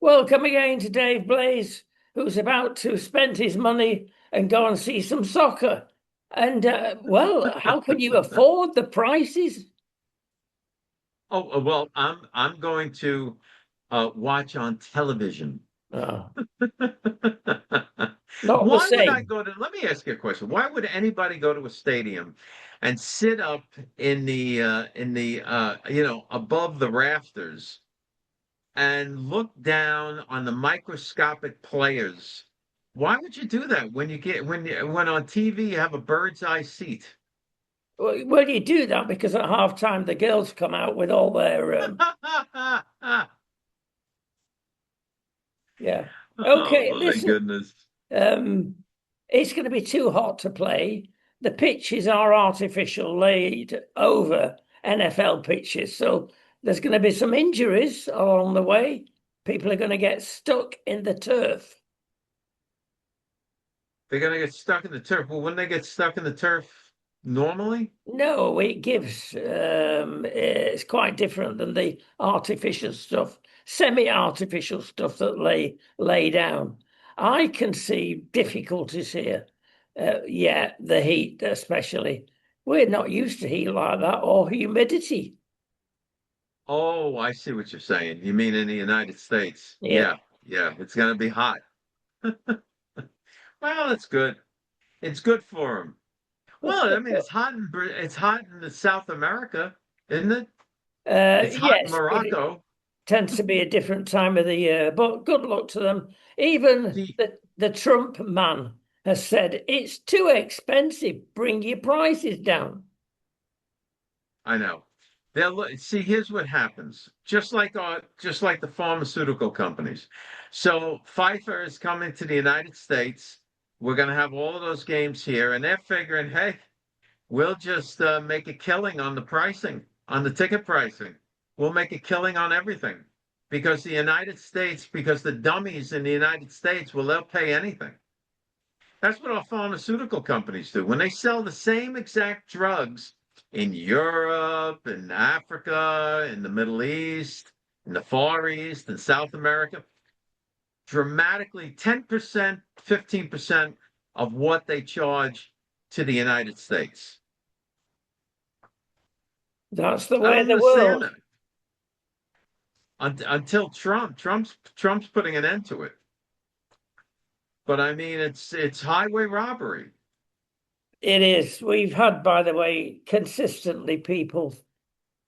Welcome again to Dave Blaze, who's about to spend his money and go and see some soccer. And how can you afford the prices? Well, I'm going to watch on television. Oh, not the Why would I same. go to, let me ask you a question. Why would anybody go to a stadium and sit up in the above the rafters and look down on the microscopic players? Why would you do that when on TV you have a bird's eye seat? Well, you do that because at halftime the girls come out with all their yeah. Oh Okay, my listen. goodness. Um, it's going to be too hot to play. The pitches are artificial, laid over NFL pitches, so there's going to be some injuries along the way. People are going to get stuck in the turf. They're gonna get stuck in the turf. Well, wouldn't they get stuck in the turf normally? No, it gives. It's quite different than the artificial stuff, semi-artificial stuff that lay down. I can see difficulties here. Yeah, the heat especially. We're not used to heat like that or humidity. Oh, I see what you're saying. You mean in the United States? Yeah. Yeah, yeah, it's gonna be hot. Well, it's good. It's good for them. Well, I mean, it's hot in the South America, isn't it? It's hot in Yes, but it Morocco. tends to be a different time of the year. But good luck to them. Even See, the Trump man has said it's too expensive. Bring your prices down. I know. See, here's what happens. Just like the pharmaceutical companies. So Pfizer is coming to the United States. We're going to have all of those games here, and they're figuring, hey, we'll just make a killing on the pricing, on the ticket pricing. We'll make a killing on everything because the dummies in the United States, well, they'll pay anything. That's what our pharmaceutical companies do. When they sell the same exact drugs in Europe, in Africa, in the Middle East, in the Far East, in South America, dramatically 10%, 15% of what they charge to the United States. That's the I way don't of the understand world. that. Until Trump's putting an end to it. But I mean, it's highway robbery. It is. We've had, by the way, consistently people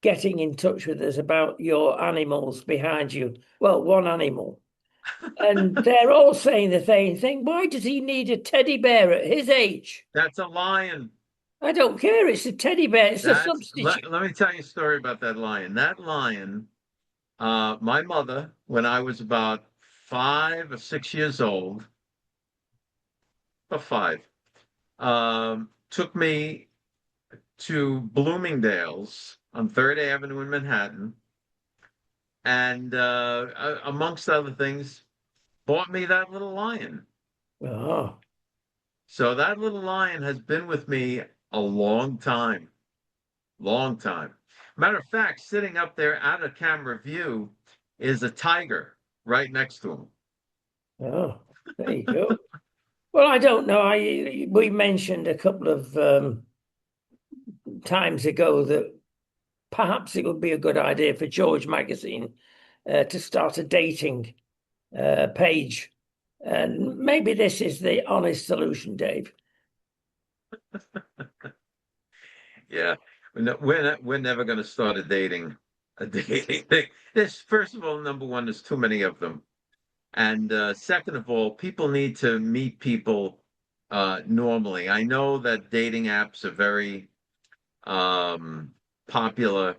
getting in touch with us about your animals behind you. Well, one animal. And they're all saying the same thing. Why does he need a teddy bear at his age? That's a lion. I don't care. It's a teddy bear. It's a substitute. Let me tell you a story about that lion. That lion, my mother, when I was about 5 or 6 years old, or five, took me to Bloomingdale's on Third Avenue in Manhattan, and amongst other things, bought me that little lion. Oh, So that little lion has been with me a long time, long time. Matter of fact, sitting up there out of camera view is a tiger right next to him. oh, there you go. Well, I don't know. We mentioned a couple of times ago that perhaps it would be a good idea for George Magazine to start a dating page. And maybe this is the honest solution, Dave. Yeah, we're never going to start a dating thing. This, first of all, number one, there's too many of them. And second of all, people need to meet people normally. I know that dating apps are very popular,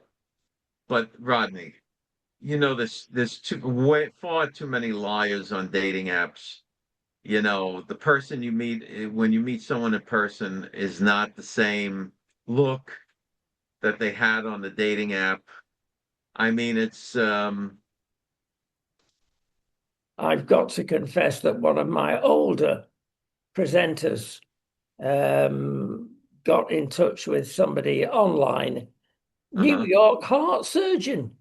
but Rodney, you know there's far too many liars on dating apps. You know, the person you meet when you meet someone in person is not the same look that they had on the dating app. I mean, it's I've got to confess that one of my older presenters got in touch with somebody online, New uh-huh. York heart surgeon.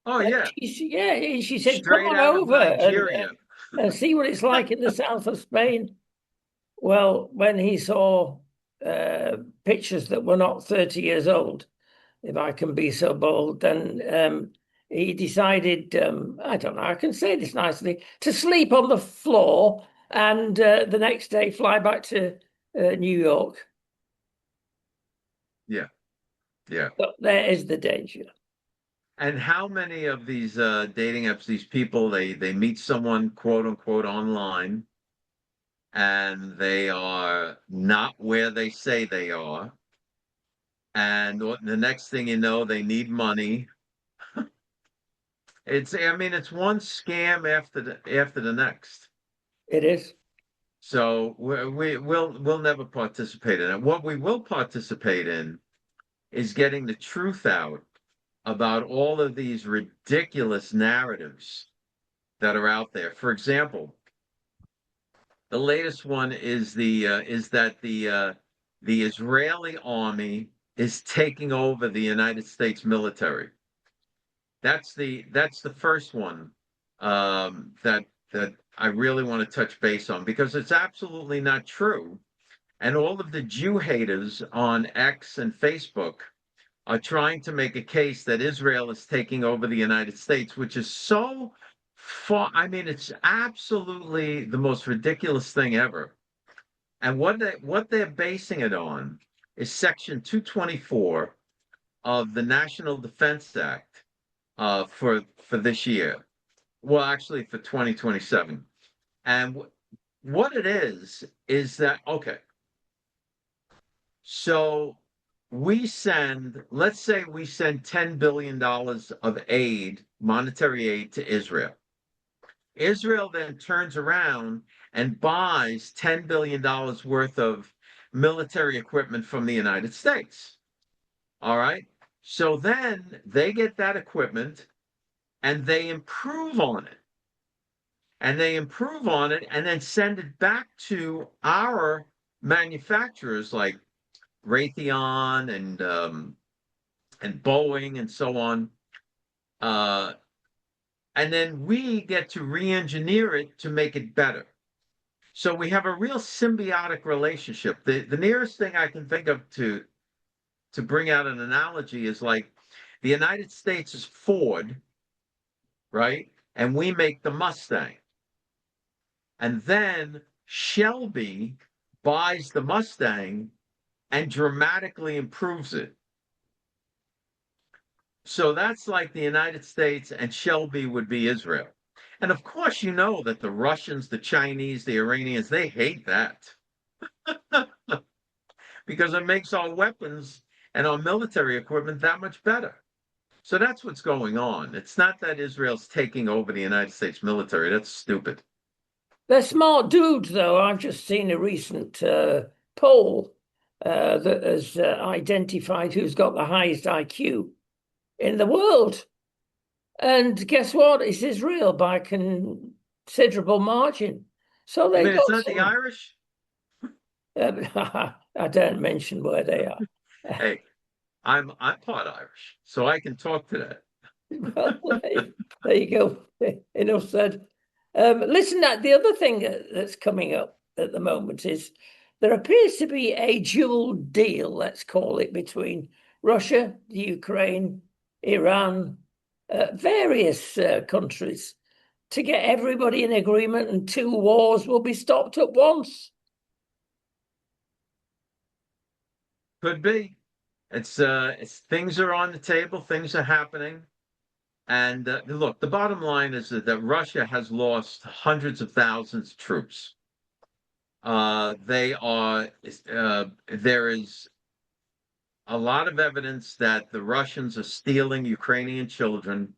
Oh yeah, She said, "Come straight on out of over Nigeria. and see what it's like in the south of Spain." Well, when he saw pictures that were not 30 years old, if I can be so bold, then he decided, I don't know, I can say this nicely, to sleep on the floor and the next day fly back to New York. Yeah, yeah. But there is the danger. And how many of these dating apps, these people, they meet someone quote unquote online, and they are not where they say they are, and the next thing you know, they need money. I mean, it's one scam after the next. It is. So we'll never participate in it. What we will participate in is getting the truth out about all of these ridiculous narratives that are out there. For example, the latest one is the Israeli army is taking over the United States military. That's the first one that I really want to touch base on because it's absolutely not true. And all of the Jew haters on X and Facebook are trying to make a case that Israel is taking over the United States, which is so far. I mean, it's absolutely the most ridiculous thing ever. And what they're basing it on is Section 224 of the National Defense Act for this year. Well, actually, for 2027. And what it is that okay? So let's say we send $10 billion of aid, monetary aid to Israel. Israel then turns around and buys $10 billion worth of military equipment from the United States. All right. So then they get that equipment and they improve on it. And they improve on it and then send it back to our manufacturers like Raytheon and Boeing and so on. Uh, and then we get to re-engineer it to make it better. So we have a real symbiotic relationship. The nearest thing I can think of to bring out an analogy is like the United States is Ford, right? And we make the Mustang. And then Shelby buys the Mustang and dramatically improves it. So that's like the United States and Shelby would be Israel. And of course, you know that the Russians, the Chinese, the Iranians, they hate that because it makes our weapons and our military equipment that much better. So that's what's going on. It's not that Israel's taking over the United States military. That's stupid. They're smart dudes, though. I've just seen a recent poll that has identified who's got the highest IQ in the world. And guess what? It's Israel by a considerable margin. So You they mean it's got not the some. Irish? I don't mention where they are. Hey, I'm part Irish, so I can talk to that. Well, there you go. Enough said. Listen, the other thing that's coming up at the moment is there appears to be a dual deal, let's call it, between Russia, the Ukraine, Iran, various countries to get everybody in agreement and two wars will be stopped at once. Could be. It's things are on the table, things are happening. And look, the bottom line is that Russia has lost hundreds of thousands of troops. There is a lot of evidence that the Russians are stealing Ukrainian children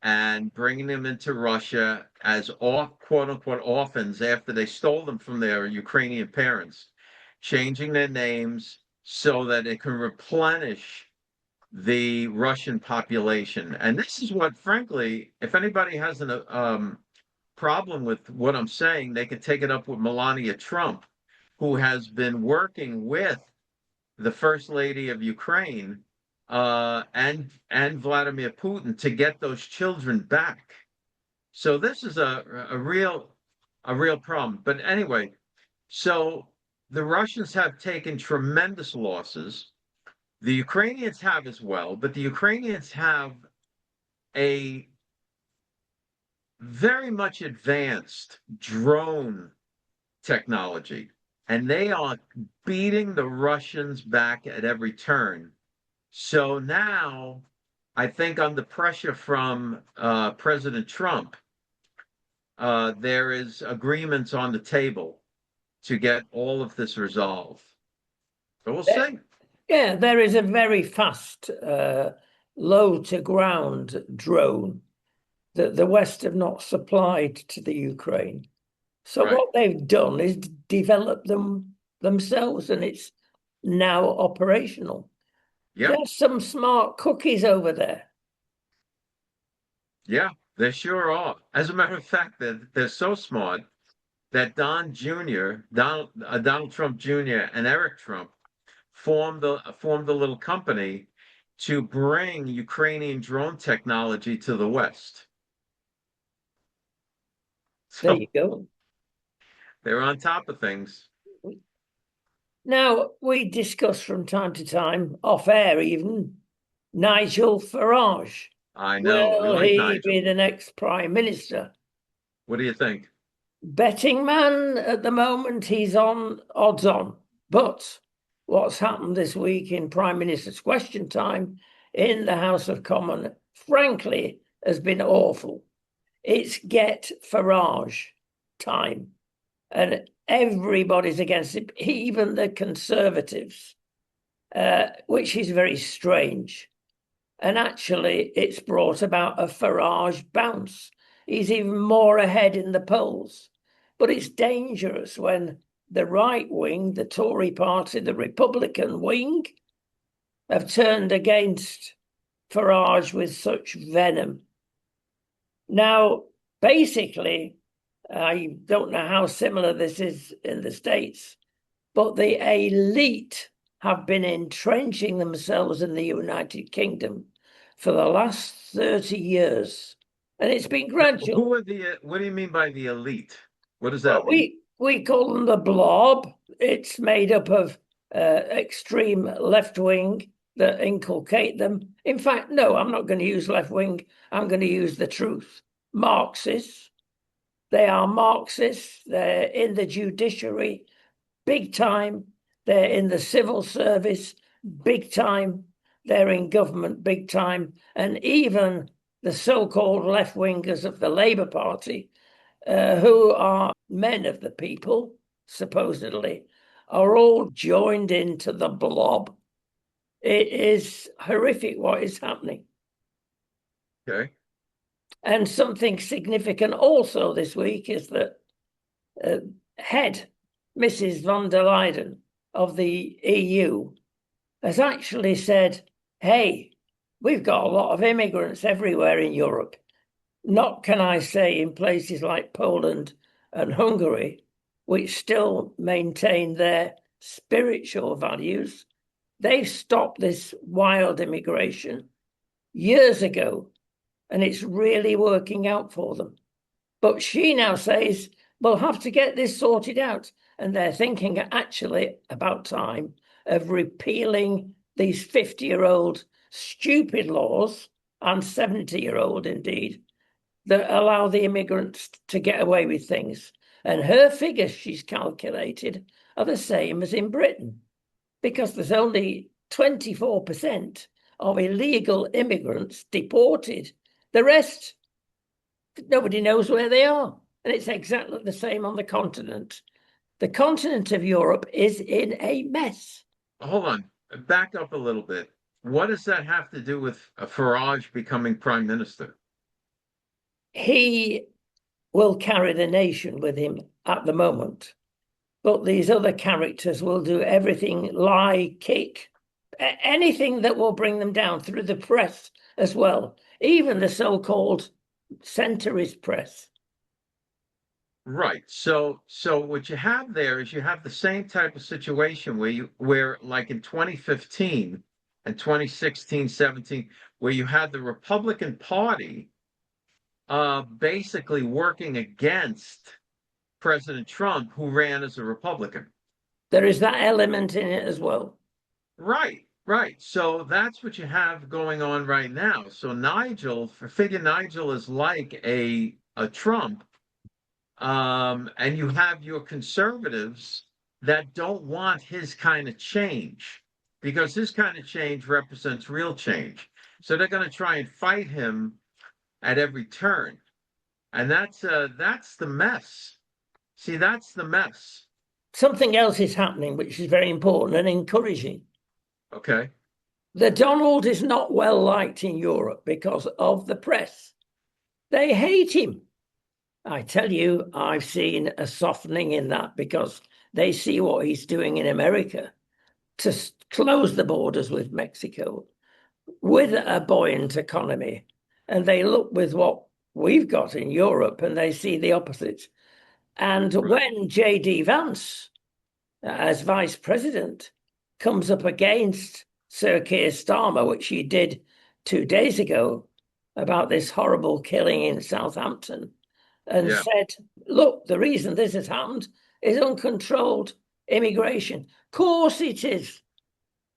and bringing them into Russia as quote unquote orphans after they stole them from their Ukrainian parents, changing their names so that it can replenish the Russian population. And this is what, frankly, if anybody has a problem with what I'm saying, they can take it up with Melania Trump, who has been working with the First Lady of Ukraine and Vladimir Putin to get those children back. So this is a real problem. But anyway, so the Russians have taken tremendous losses. The Ukrainians have as well, but the Ukrainians have a very much advanced drone technology, and they are beating the Russians back at every turn. So now, I think under pressure from President Trump, there is agreements on the table to get all of this resolved. So we'll see. Yeah, there is a very fast low to ground drone that the West have not supplied to the Ukraine. So Right. what they've done is develop them themselves, and it's now operational. Yep. There's some smart cookies over there. Yeah, they sure are. As a matter of fact, they're so smart that Donald Trump Jr. and Eric Trump formed a little company to bring Ukrainian drone technology to the West. There So you go. they're on top of things. Now, we discuss from time to time, off air even, Nigel Farage. I know. We Will like he Nigel. be the next Prime Minister? What do you think? Betting man at the moment, he's on odds on. But what's happened this week in Prime Minister's Question Time in the House of Commons, frankly, has been awful. It's get Farage time. And everybody's against it, even the Conservatives, which is very strange. And actually, it's brought about a Farage bounce. He's even more ahead in the polls. But it's dangerous when the right wing, the Tory party, the Republican wing, have turned against Farage with such venom. Now, basically, I don't know how similar this is in the States, but the elite have been entrenching themselves in the United Kingdom for the last 30 years. And it's been gradual. Who are what do you mean by the elite? What does Well, that mean? we call them the blob. It's made up of extreme left wing that inculcate them. In fact, no, I'm not going to use left wing. I'm going to use the truth. Marxists. They are Marxists. They're in the judiciary, big time. They're in the civil service, big time. They're in government, big time. And even the so-called left-wingers of the Labour Party, who are men of the people, supposedly, are all joined into the blob. It is horrific what is happening. Okay. And something significant also this week is that head Mrs. von der Leyen of the EU has actually said, hey, we've got a lot of immigrants everywhere in Europe. Not, can I say, in places like Poland and Hungary, which still maintain their spiritual values. They've stopped this wild immigration years ago, and it's really working out for them. But she now says, we'll have to get this sorted out. And they're thinking actually about time of repealing these 50-year-old stupid laws, and 70-year-old indeed, that allow the immigrants to get away with things. And her figures she's calculated are the same as in Britain, because there's only 24% of illegal immigrants deported. The rest, nobody knows where they are. And it's exactly the same on the continent. The continent of Europe is in a mess. Hold on. Back up a little bit. What does that have to do with Farage becoming prime minister? He will carry the nation with him at the moment. But these other characters will do everything, lie, kick, anything that will bring them down through the press as well, even the so-called centrist press. Right. So what you have there is you have the same type of situation where like in 2015, and 2016, 17, where you had the Republican Party basically working against President Trump, who ran as a Republican. There is that element in it as well. Right, right. So that's what you have going on right now. So Nigel, figure Nigel is like a Trump, and you have your conservatives that don't want his kind of change because his kind of change represents real change. So they're going to try and fight him at every turn, and that's the mess. See, that's the mess. Something else is happening, which is very important and encouraging. Okay. The Donald is not well liked in Europe because of the press. They hate him. I tell you, I've seen a softening in that because they see what he's doing in America to close the borders with Mexico with a buoyant economy. And they look with what we've got in Europe and they see the opposite. And when J.D. Vance, as vice president, comes up against Sir Keir Starmer, which he did 2 days ago about this horrible killing in Southampton, and said, look, the reason this has happened is uncontrolled immigration. Of course it is.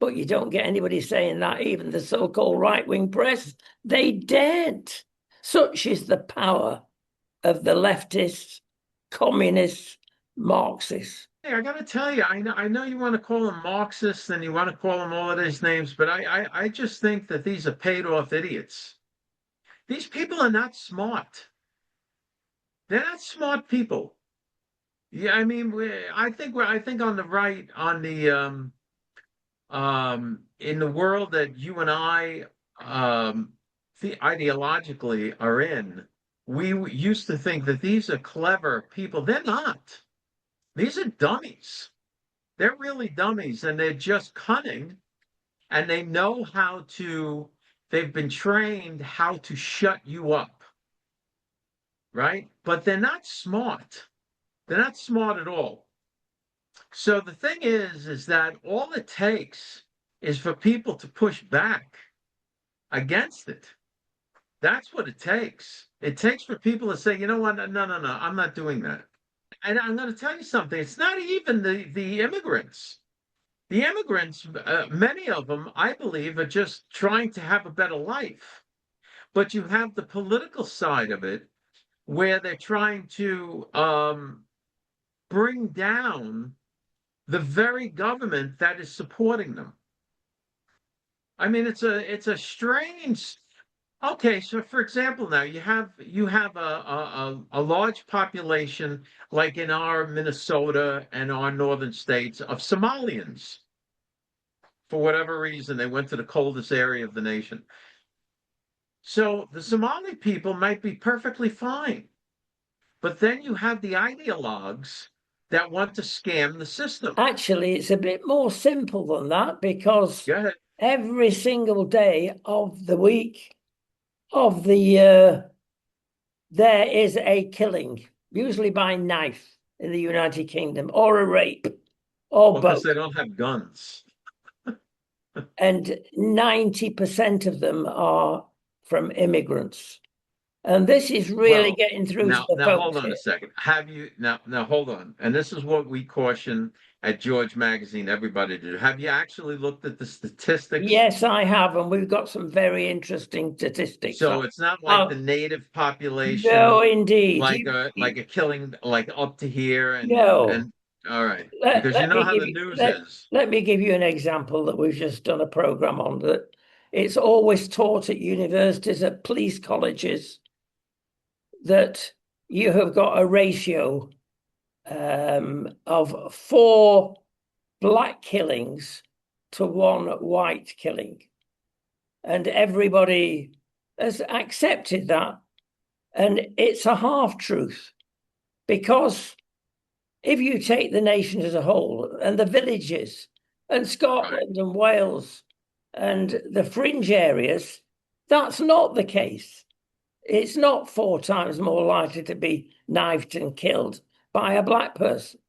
But you don't get anybody saying that, even the so-called right-wing press. They daren't. Such is the power of the leftists, communists, Marxists. Hey, I got to tell you, I know you want to call them Marxists and you want to call them all of these names, but I just think that these are paid off idiots. These people are not smart. They're not smart people. Yeah, I mean, I think on the right, on the in the world that you and I ideologically are in, we used to think that these are clever people. They're not. These are dummies. They're really dummies, and they're just cunning, and they know how to, they've been trained how to shut you up, right? But they're not smart. They're not smart at all. So the thing is that all it takes is for people to push back against it. That's what it takes. It takes for people to say, you know what, no, I'm not doing that. And I'm going to tell you something. It's not even the immigrants. The immigrants, many of them, I believe, are just trying to have a better life. But you have the political side of it where they're trying to bring down the very government that is supporting them. I mean, it's a strange. Okay, so for example, now you have a large population like in our Minnesota and our northern states of Somalians. For whatever reason, they went to the coldest area of the nation. So the Somali people might be perfectly fine, but then you have the ideologues that want to scam the system. Actually, it's a bit more simple than that because every single day of the week, of the year, there is a killing, usually by knife in the United Kingdom, or a rape, or both. Because they don't have guns. And 90% of them are from immigrants. And this is really getting through to the folks. Now hold on a second. Have you now hold on. And this is what we caution at George Magazine everybody to do. Have you actually looked at the statistics? Yes, I have, and we've got some very interesting statistics. So it's not like the native population. No, indeed. Like a killing like up to here and no. And all right. Because you know how the news is. Let me give you an example that we've just done a program on that it's always taught at universities, at police colleges, that you have got a ratio of 4 black killings to 1 white killing. And everybody has accepted that. And it's a half-truth, because if you take the nation as a whole and the villages and Scotland and Wales and the fringe areas, that's not the case. It's not 4 times more likely to be knifed and killed by a black person.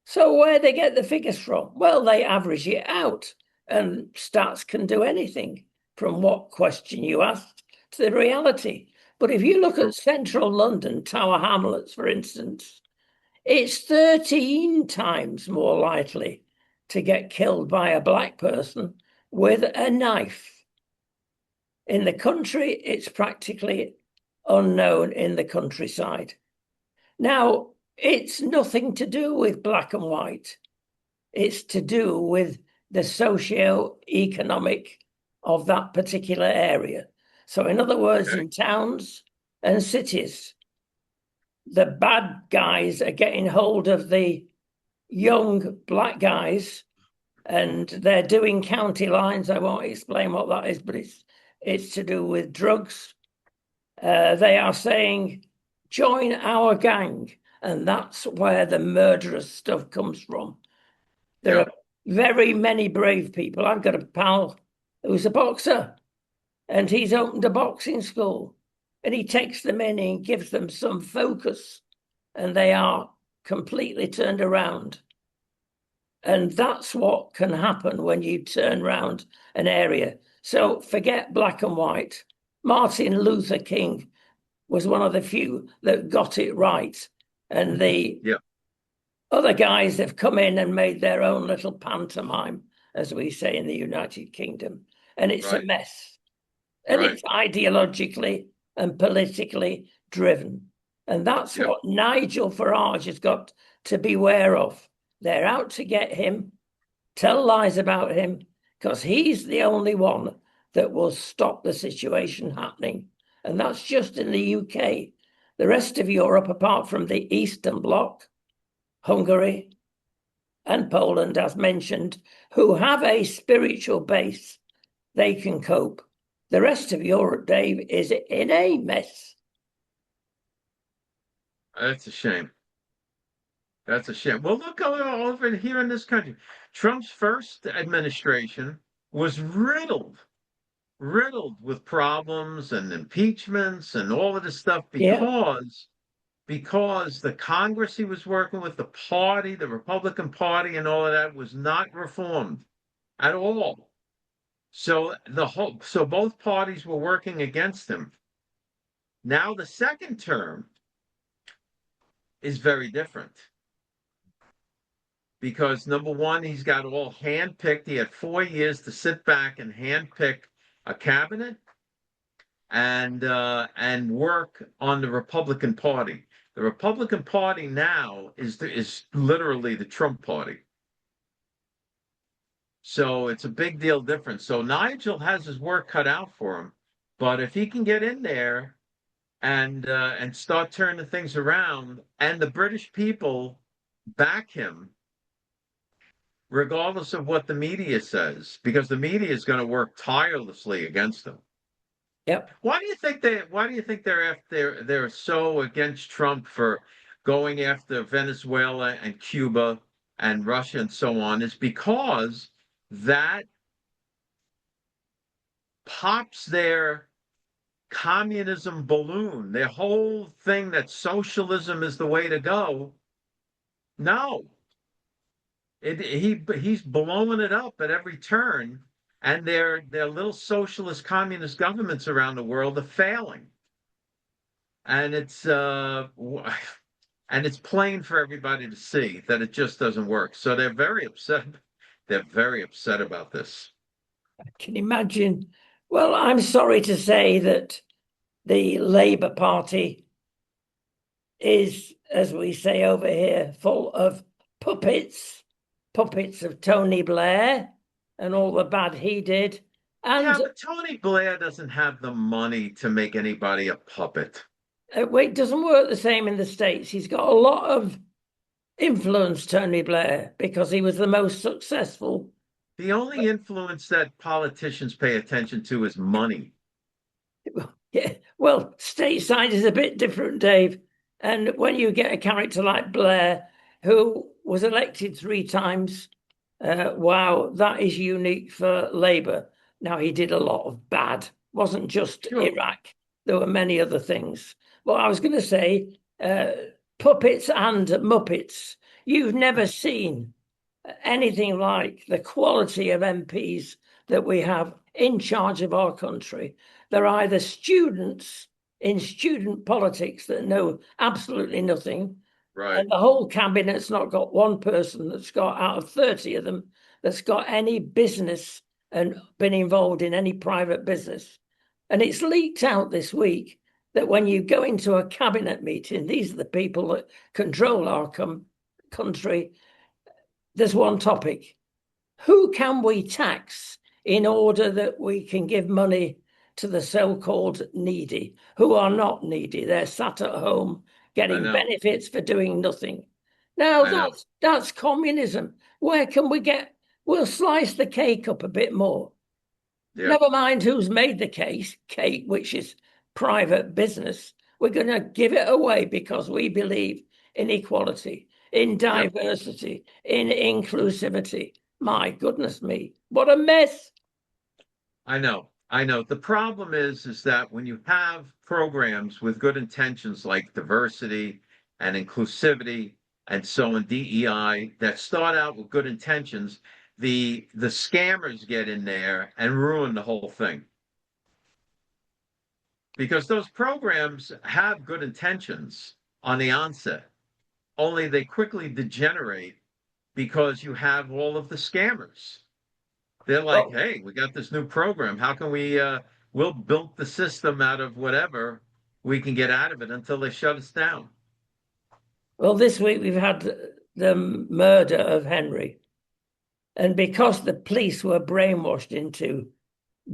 So where they get the figures from? Well, they average it out. And stats can do anything from what question you asked to the reality. But if you look at central London, Tower Hamlets, for instance, it's 13 times more likely to get killed by a black person with a knife. In the country, it's practically unknown in the countryside. Now, it's nothing to do with black and white. It's to do with the socio-economic of that particular area. So in other words, in towns and cities, the bad guys are getting hold of the young black guys, and they're doing county lines. I won't explain what that is, but it's to do with drugs. They are saying, join our gang, and that's where the murderous stuff comes from. There are very many brave people. I've got a pal who's a boxer, and he's opened a boxing school, and he takes them in and gives them some focus, and they are completely turned around. And that's what can happen when you turn around an area. So forget black and white. Martin Luther King was one of the few that got it right. And the other guys have come in and made their own little pantomime, as we say in the United Kingdom. And it's a mess. And it's ideologically and politically driven. And that's what Nigel Farage has got to beware of. They're out to get him, tell lies about him, because he's the only one that will stop the situation happening. And that's just in the UK. The rest of Europe, apart from the Eastern Bloc, Hungary and Poland, as mentioned, who have a spiritual base, they can cope. The rest of Europe, Dave, is in a mess. That's a shame. That's a shame. Well, look over here in this country. Trump's first administration was riddled with problems and impeachments and all of this stuff because the Congress he was working with, the party, the Republican Party, and all of that was not reformed at all. So both parties were working against him. Now the second term is very different. Because number one, he's got all handpicked. He had 4 years to sit back and handpick a cabinet and work on the Republican Party. The Republican Party now is literally the Trump Party. So it's a big deal difference. So Nigel has his work cut out for him, but if he can get in there and start turning things around, and the British people back him, regardless of what the media says, because the media is going to work tirelessly against them. Yep. Why do you think they're so against Trump for going after Venezuela and Cuba and Russia and so on? Is because that pops their communism balloon, their whole thing that socialism is the way to go. No. He's blowing it up at every turn, and their little socialist communist governments around the world are failing, and it's plain for everybody to see that it just doesn't work. So they're very upset. They're very upset about this. I can imagine. Well, I'm sorry to say that the Labour Party is, as we say over here, full of puppets of Tony Blair and all the bad he did. And but Tony Blair doesn't have the money to make anybody a puppet. It doesn't work the same in the States. He's got a lot of influence, Tony Blair, because he was the most successful. The only influence that politicians pay attention to is money. Yeah, well, stateside is a bit different, Dave. And when you get a character like Blair, who was elected 3 times, wow, that is unique for Labour. Now, he did a lot of bad. It wasn't just Iraq. There were many other things. But I was going to say, puppets and muppets. You've never seen anything like the quality of MPs that we have in charge of our country. They're either students in student politics that know absolutely nothing, Right. and the whole cabinet's not got one person that's got, out of 30 of them, that's got any business and been involved in any private business. And it's leaked out this week that when you go into a cabinet meeting, these are the people that control our country. There's one topic: who can we tax in order that we can give money to the so-called needy, who are not needy? They're sat at home getting benefits for doing nothing. Now that's communism. Where can we get? We'll slice the cake up a bit more. Yeah. Never mind who's made the cake, which is private business. We're going to give it away because we believe in equality, in diversity, in inclusivity. My goodness me, what a mess. I know. The problem is that when you have programs with good intentions like diversity and inclusivity and so on, DEI, that start out with good intentions, the scammers get in there and ruin the whole thing. Because those programs have good intentions on the onset, only they quickly degenerate because you have all of the scammers. They're like, hey, we got this new program. How can we'll build the system out of whatever we can get out of it until they shut us down. Well, this week we've had the murder of Henry. And because the police were brainwashed into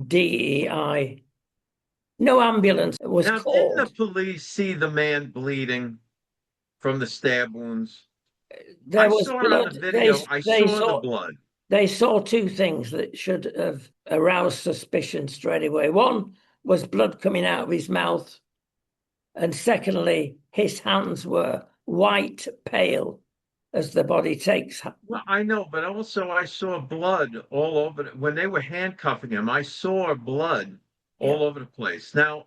DEI, no ambulance was called. Didn't the police see the man bleeding from the stab wounds? There was saw blood. It on the video. I saw the blood. They saw two things that should have aroused suspicion straight away. One was blood coming out of his mouth. And secondly, his hands were white pale as the body takes. Well, I know, but also I saw blood all over. When they were handcuffing him, I saw blood all over the place. Now,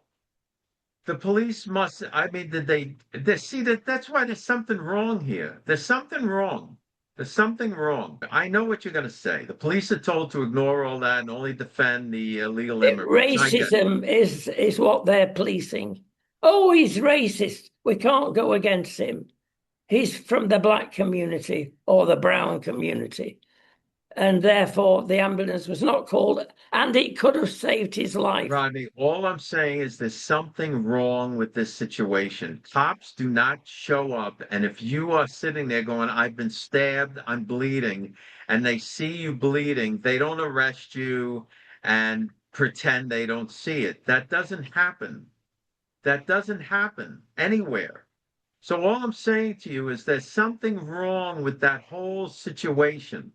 the police must, I mean, did they see that's why there's something wrong here. There's something wrong. There's something wrong. I know what you're going to say. The police are told to ignore all that and only defend the illegal immigrants. Racism is what they're policing. Oh, he's racist. We can't go against him. He's from the black community or the brown community. And therefore, the ambulance was not called, and it could have saved his life. Rodney, all I'm saying is there's something wrong with this situation. Cops do not show up. And if you are sitting there going, I've been stabbed, I'm bleeding, and they see you bleeding, they don't arrest you and pretend they don't see it. That doesn't happen. That doesn't happen anywhere. So all I'm saying to you is there's something wrong with that whole situation.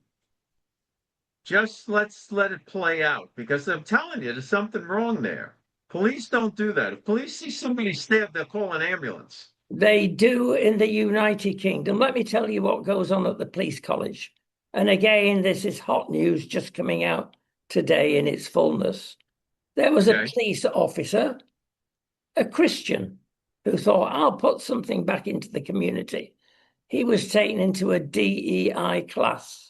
Just let's let it play out, because I'm telling you, there's something wrong there. Police don't do that. If police see somebody stabbed, they'll call an ambulance. They do in the United Kingdom. Let me tell you what goes on at the police college. And again, this is hot news just coming out today in its fullness. There was a police officer, a Christian, who thought, I'll put something back into the community. He was taken into a DEI class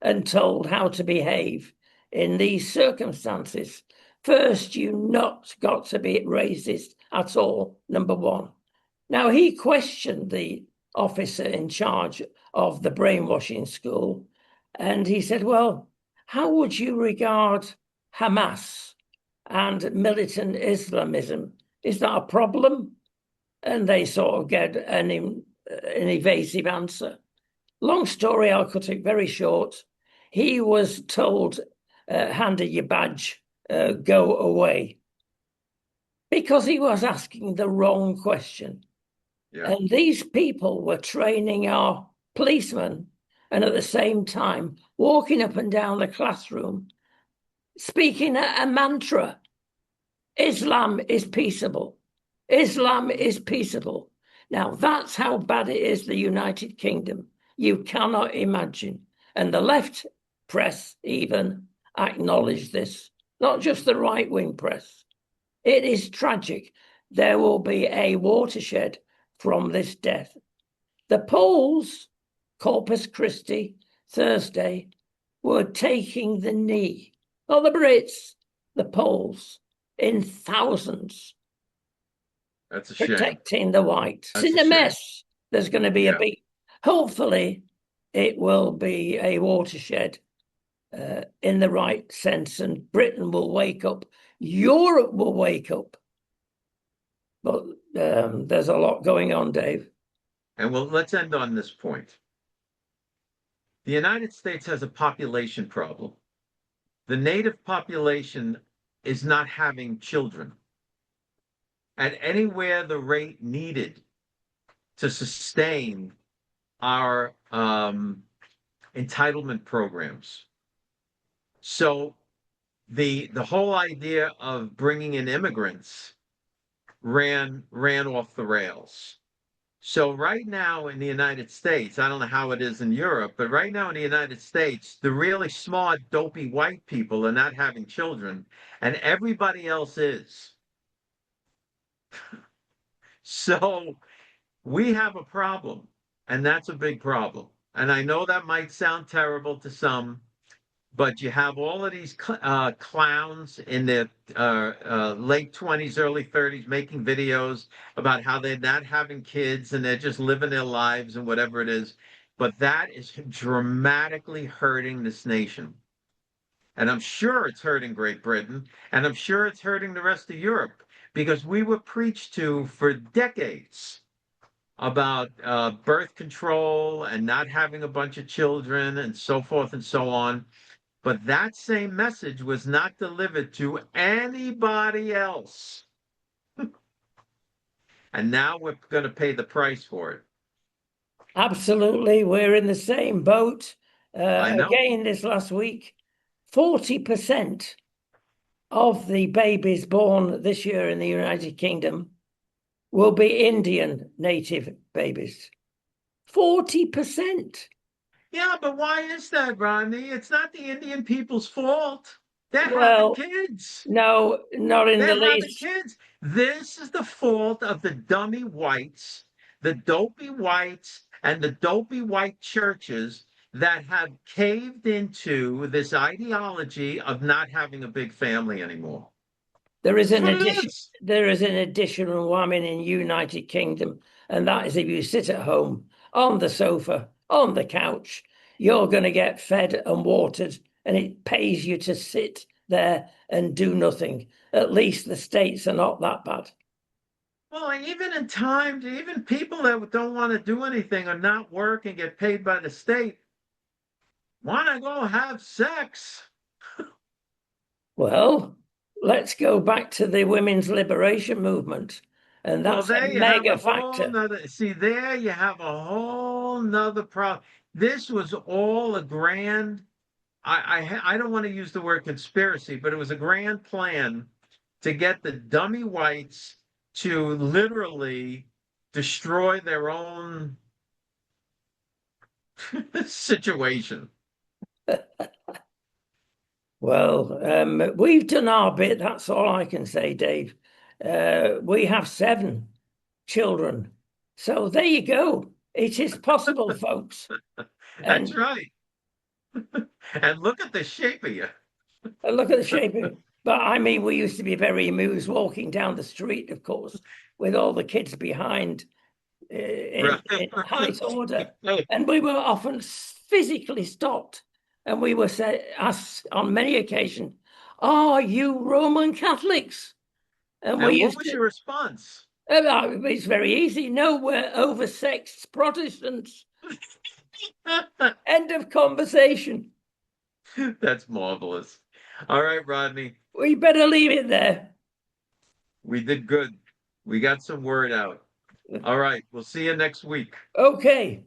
and told how to behave in these circumstances. First, you not got to be racist at all, number one. Now, he questioned the officer in charge of the brainwashing school, and he said, well, how would you regard Hamas and militant Islamism? Is that a problem? And they sort of get an evasive answer. Long story, I'll cut it very short. He was told, handed your badge, go away, because he was asking the wrong question. Yeah. And these people were training our policemen and at the same time walking up and down the classroom, speaking a mantra. Islam is peaceable. Islam is peaceable. Now, that's how bad it is, the United Kingdom. You cannot imagine. And the left press even acknowledge this, not just the right-wing press. It is tragic. There will be a watershed from this death. The polls, Corpus Christi, Thursday were taking the knee. Not the Brits, the Poles, in thousands, That's a shame. protecting the whites. It's That's in a a shame. mess. There's going to be a Yeah. big, hopefully, it will be a watershed in the right sense, and Britain will wake up. Europe will wake up. But there's a lot going on, Dave. And well, let's end on this point. The United States has a population problem. The native population is not having children at anywhere the rate needed to sustain our entitlement programs. So the whole idea of bringing in immigrants ran off the rails. So right now in the United States, I don't know how it is in Europe, but right now in the United States, the really smart, dopey white people are not having children, and everybody else is. So we have a problem, and that's a big problem. And I know that might sound terrible to some, but you have all of these clowns in their late 20s, early 30s making videos about how they're not having kids and they're just living their lives and whatever it is. But that is dramatically hurting this nation. And I'm sure it's hurting Great Britain, and I'm sure it's hurting the rest of Europe because we were preached to for decades about birth control and not having a bunch of children and so forth and so on. But that same message was not delivered to anybody else. And now we're going to pay the price for it. Absolutely. We're in the same boat. I know. Again, this last week, 40% of the babies born this year in the United Kingdom will be Indian native babies. 40%. Yeah, but why is that, Rodney? It's not the Indian people's fault. They're having Well, kids. no, not in the They're having least. kids. This is the fault of the dummy whites, the dopey whites, and the dopey white churches that have caved into this ideology of not having a big family anymore. There is That's an what it addition. is. There is an additional whammy in United Kingdom, and that is if you sit at home on the sofa, on the couch, you're going to get fed and watered, and it pays you to sit there and do nothing. At least the states are not that bad. Well, even in times, even people that don't want to do anything or not work and get paid by the state want to go have sex. Well, let's go back to the women's liberation movement, and Well, that's a there you have mega a whole factor. nother, see, there you have a whole nother problem. This was all a grand, I don't want to use the word conspiracy, but it was a grand plan to get the dummy whites to literally destroy their own situation. Well, we've done our bit. That's all I can say, Dave. We have 7 children. So there you go. It is possible, folks. That's And right. And look at the shape of you. look at the shape of it. But I mean, we used to be very amused walking down the street, of course, with all the kids behind Right. in height order. And we were often physically stopped. And we were asked on many occasions, "Are you Roman Catholics?" And we And what used was to, your response? it's very easy. No, we're oversexed Protestants. End of conversation. That's marvelous. All right, Rodney, We better leave it there. we did good. We got some word out. All right, we'll see you next week. Okay.